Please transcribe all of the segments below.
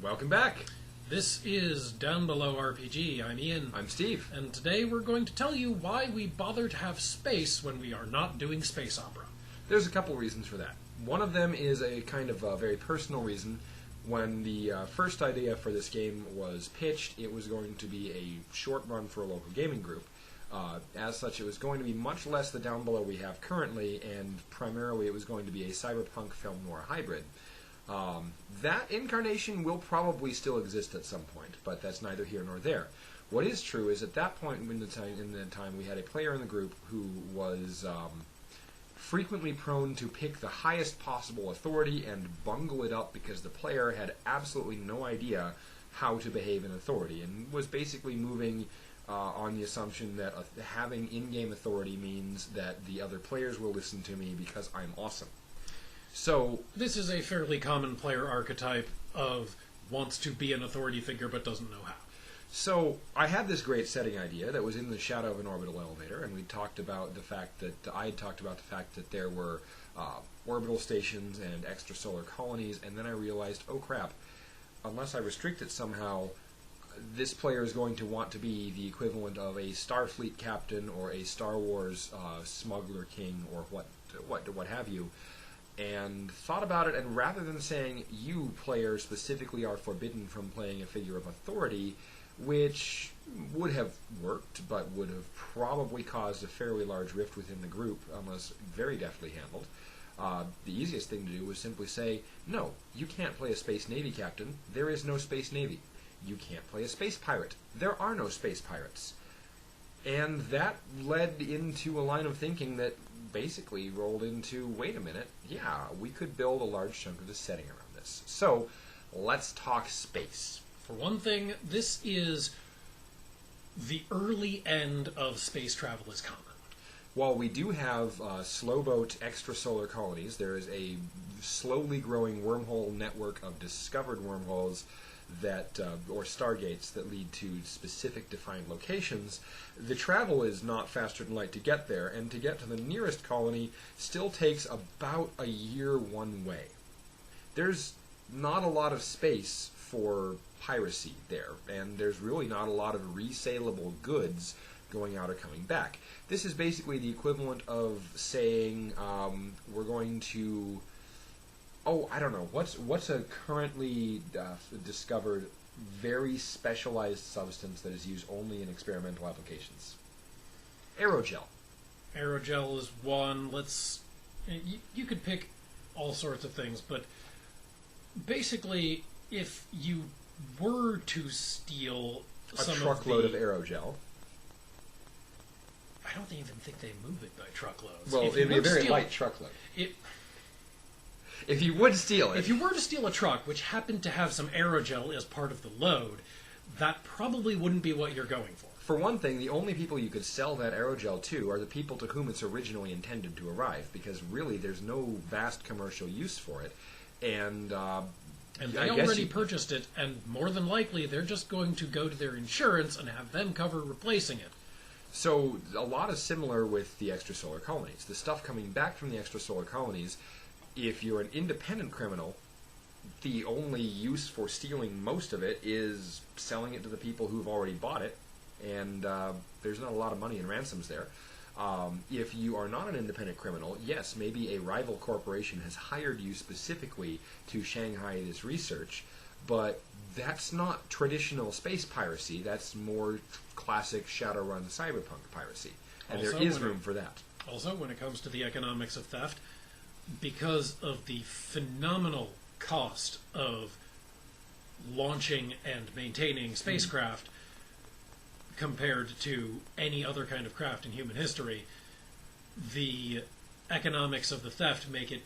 Welcome back. This is Downbelow RPG. I'm Ian. I'm Steve. And today we're going to tell you why we bother to have space when we are not doing space opera. There's a couple reasons for that. One of them is a kind of a very personal reason. When the first idea for this game was pitched, it was going to be a short run for a local gaming group. As such, it was going to be much less the Downbelow we have currently, and primarily it was going to be a cyberpunk film noir hybrid. That incarnation will probably still exist at some point, but that's neither here nor there. What is true is at that point in the time we had a player in the group who was frequently prone to pick the highest possible authority and bungle it up because the player had absolutely no idea how to behave in authority, and was basically moving on the assumption that having in-game authority means that the other players will listen to me because I'm awesome. So this is a fairly common player archetype of wants to be an authority figure but doesn't know how. So I had this great setting idea that was in the shadow of an orbital elevator, and we talked about the fact that I had talked about the fact that there were orbital stations and extrasolar colonies, and then I realized, oh crap, unless I restrict it somehow, this player is going to want to be the equivalent of a Starfleet captain or a Star Wars smuggler king or what have you. And thought about it, and rather than saying you, player, specifically are forbidden from playing a figure of authority, which would have worked, but would have probably caused a fairly large rift within the group, unless very deftly handled, the easiest thing to do was simply say, no, you can't play a Space Navy captain, there is no Space Navy. You can't play a space pirate, there are no space pirates. And that led into a line of thinking that basically rolled into, wait a minute, yeah, we could build a large chunk of the setting around this. So, let's talk space. For one thing, this is the early end of space travel is common. While we do have slowboat extrasolar colonies, there is a slowly growing wormhole network of discovered wormholes that or stargates that lead to specific defined locations. The travel is not faster than light to get there, and to get to the nearest colony still takes about a year one way. There's not a lot of space for piracy there, and there's really not a lot of resaleable goods going out or coming back. This is basically the equivalent of saying we're going to I don't know. What's a currently discovered very specialized substance that is used only in experimental applications? Aerogel. Aerogel is one. You could pick all sorts of things, but basically, if you were to steal a truckload of aerogel, I don't even think they move it by truckloads. Well, it'd be a very light truckload. If you would steal it. If you were to steal a truck, which happened to have some aerogel as part of the load, that probably wouldn't be what you're going for. For one thing, the only people you could sell that aerogel to are the people to whom it's originally intended to arrive, because really there's no vast commercial use for it. And they already purchased it, and more than likely they're just going to go to their insurance and have them cover replacing it. So a lot is similar with the extrasolar colonies. The stuff coming back from the extrasolar colonies, if you're an independent criminal, the only use for stealing most of it is selling it to the people who've already bought it, and there's not a lot of money in ransoms there. If you are not an independent criminal, yes, maybe a rival corporation has hired you specifically to Shanghai this research, but that's not traditional space piracy. That's more classic Shadowrun cyberpunk piracy, and there is room for that. Also, when it comes to the economics of theft, because of the phenomenal cost of launching and maintaining spacecraft compared to any other kind of craft in human history, the economics of the theft make it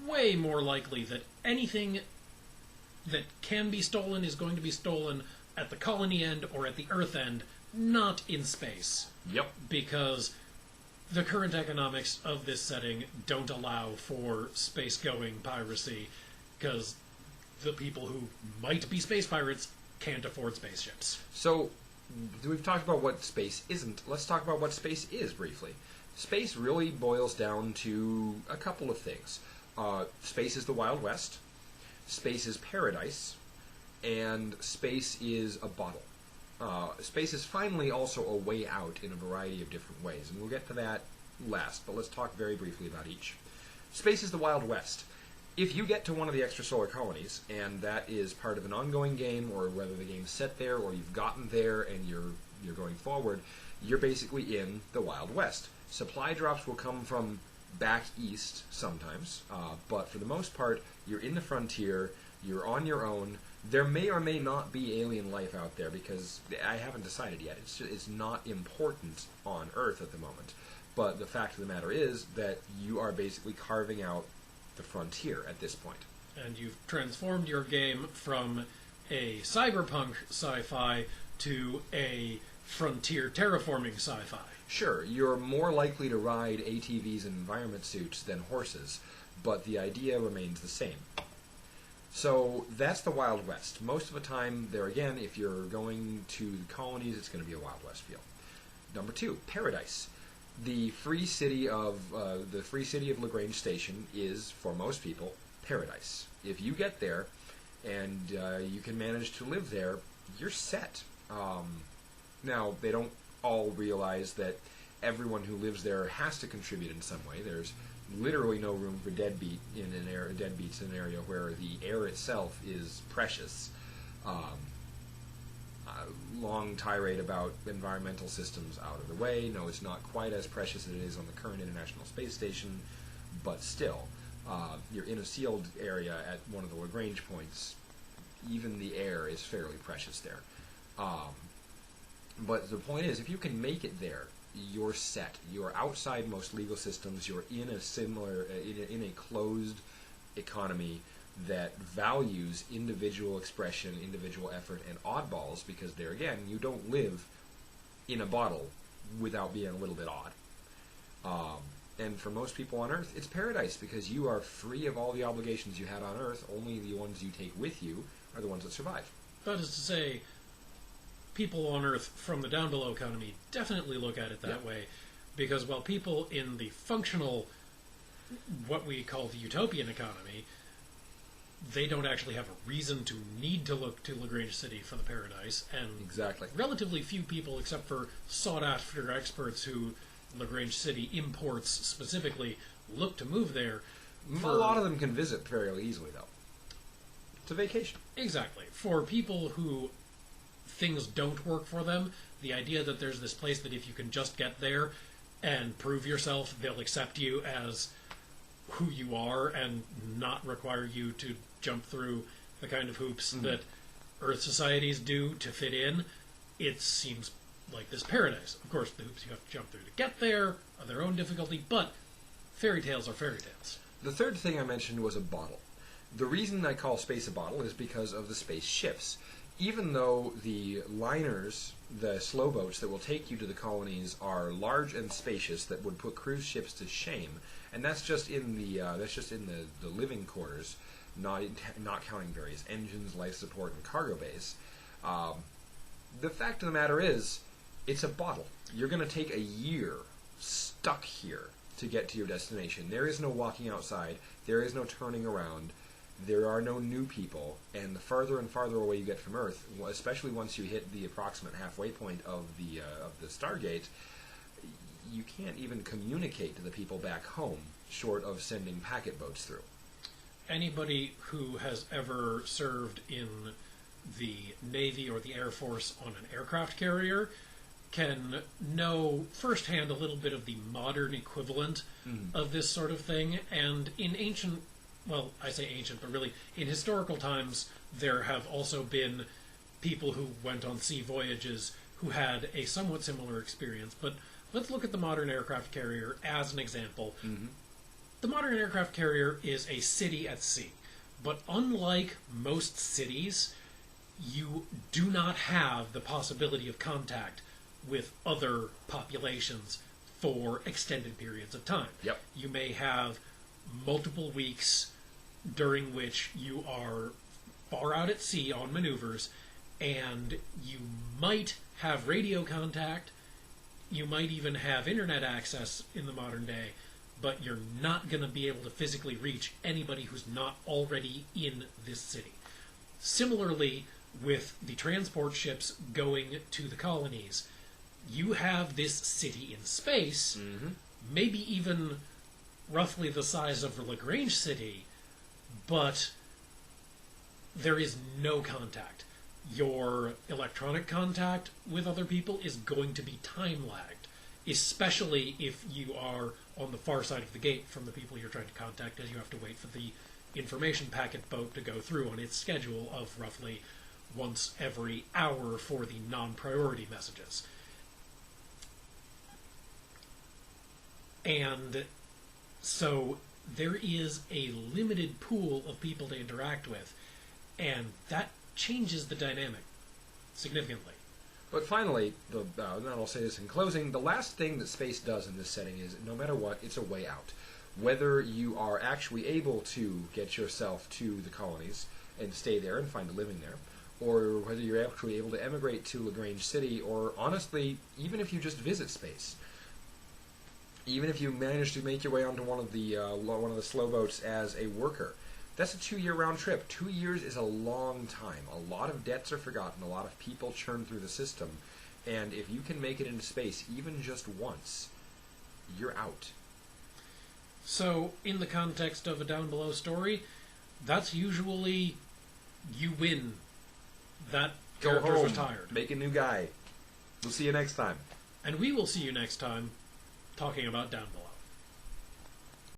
way more likely that anything that can be stolen is going to be stolen at the colony end or at the Earth end, not in space. Yep. Because the current economics of this setting don't allow for space-going piracy, because the people who might be space pirates can't afford spaceships. So, we've talked about what space isn't. Let's talk about what space is, briefly. Space really boils down to a couple of things. Space is the Wild West. Space is paradise. and space is a bottle. Space is finally also a way out in a variety of different ways, and we'll get to that last, but let's talk very briefly about each. Space is the Wild West. If you get to one of the extrasolar colonies, and that is part of an ongoing game, or whether the game's set there, or you've gotten there and you're going forward, you're basically in the Wild West. Supply drops will come from back east sometimes, but for the most part, you're in the frontier, you're on your own. There may or may not be alien life out there, because I haven't decided yet. It's not important on Earth at the moment. But the fact of the matter is that you are basically carving out the frontier at this point. And you've transformed your game from a cyberpunk sci-fi to a frontier terraforming sci-fi. Sure, you're more likely to ride ATVs and environment suits than horses, but the idea remains the same. So that's the Wild West. Most of the time, there again, if you're going to the colonies, it's going to be a Wild West feel. Number 2, Paradise. The free city of Lagrange Station is, for most people, paradise. If you get there and you can manage to live there, you're set. Now, they don't all realize that everyone who lives there has to contribute in some way. There's literally no room for deadbeats in an area where the air itself is precious. Long tirade about environmental systems out of the way. No, it's not quite as precious as it is on the current International Space Station, but still, you're in a sealed area at one of the Lagrange points. Even the air is fairly precious there. But the point is, if you can make it there, you're set. You're outside most legal systems. You're in a similar, in a closed economy that values individual expression, individual effort, and oddballs, because there again, you don't live in a bottle without being a little bit odd. And for most people on Earth, it's paradise, because you are free of all the obligations you had on Earth. Only the ones you take with you are the ones that survive. That is to say, people on Earth from the Downbelow economy definitely look at it that way, because while people in the functional, what we call the utopian economy, they don't actually have a reason to need to look to Lagrange City for the paradise, and exactly. Relatively few people, except for sought-after experts who Lagrange City imports specifically, look to move there. A lot of them can visit fairly easily, though. It's a vacation. Exactly. For people who things don't work for them, the idea that there's this place that if you can just get there and prove yourself, they'll accept you as who you are and not require you to jump through the kind of hoops that Earth societies do to fit in, it seems like this paradise. Of course, the hoops you have to jump through to get there are their own difficulty, but fairy tales are fairy tales. The third thing I mentioned was a bottle. The reason I call space a bottle is because of the space ships. Even though the liners, the slow boats that will take you to the colonies, are large and spacious, that would put cruise ships to shame, and that's just in the living quarters, not counting various engines, life support, and cargo bays. The fact of the matter is, it's a bottle. You're going to take a year stuck here to get to your destination. There is no walking outside. There is no turning around. There are no new people, and the farther and farther away you get from Earth, especially once you hit the approximate halfway point of the Stargate, you can't even communicate to the people back home, short of sending packet boats through. Anybody who has ever served in the Navy or the Air Force on an aircraft carrier can know firsthand a little bit of the modern equivalent of this sort of thing, and in ancient, well, I say ancient, but really in historical times, there have also been people who went on sea voyages who had a somewhat similar experience. But let's look at the modern aircraft carrier as an example. The modern aircraft carrier is a city at sea, but unlike most cities, you do not have the possibility of contact with other populations for extended periods of time. Yep. You may have multiple weeks during which you are far out at sea on maneuvers, and you might have radio contact, you might even have internet access in the modern day, but you're not going to be able to physically reach anybody who's not already in this city. Similarly, with the transport ships going to the colonies, you have this city in space, maybe even roughly the size of Lagrange City, but there is no contact. Your electronic contact with other people is going to be time-lagged, especially if you are on the far side of the gate from the people you're trying to contact, as you have to wait for the information packet boat to go through on its schedule of roughly once every hour for the non-priority messages. And so there is a limited pool of people to interact with, and that changes the dynamic significantly. But finally, and I'll say this in closing, the last thing that space does in this setting is, no matter what, it's a way out. Whether you are actually able to get yourself to the colonies and stay there and find a living there, or whether you're actually able to emigrate to Lagrange City, or honestly, even if you just visit space. Even if you manage to make your way onto one of the slow boats as a worker, that's a 2-year round trip. 2 years is a long time. A lot of debts are forgotten. A lot of people churn through the system. And if you can make it into space even just once, you're out. So, in the context of a Downbelow story, that's usually you win. That Go character's home, retired. make a new guy. We'll see you next time. And we will see you next time talking about Downbelow.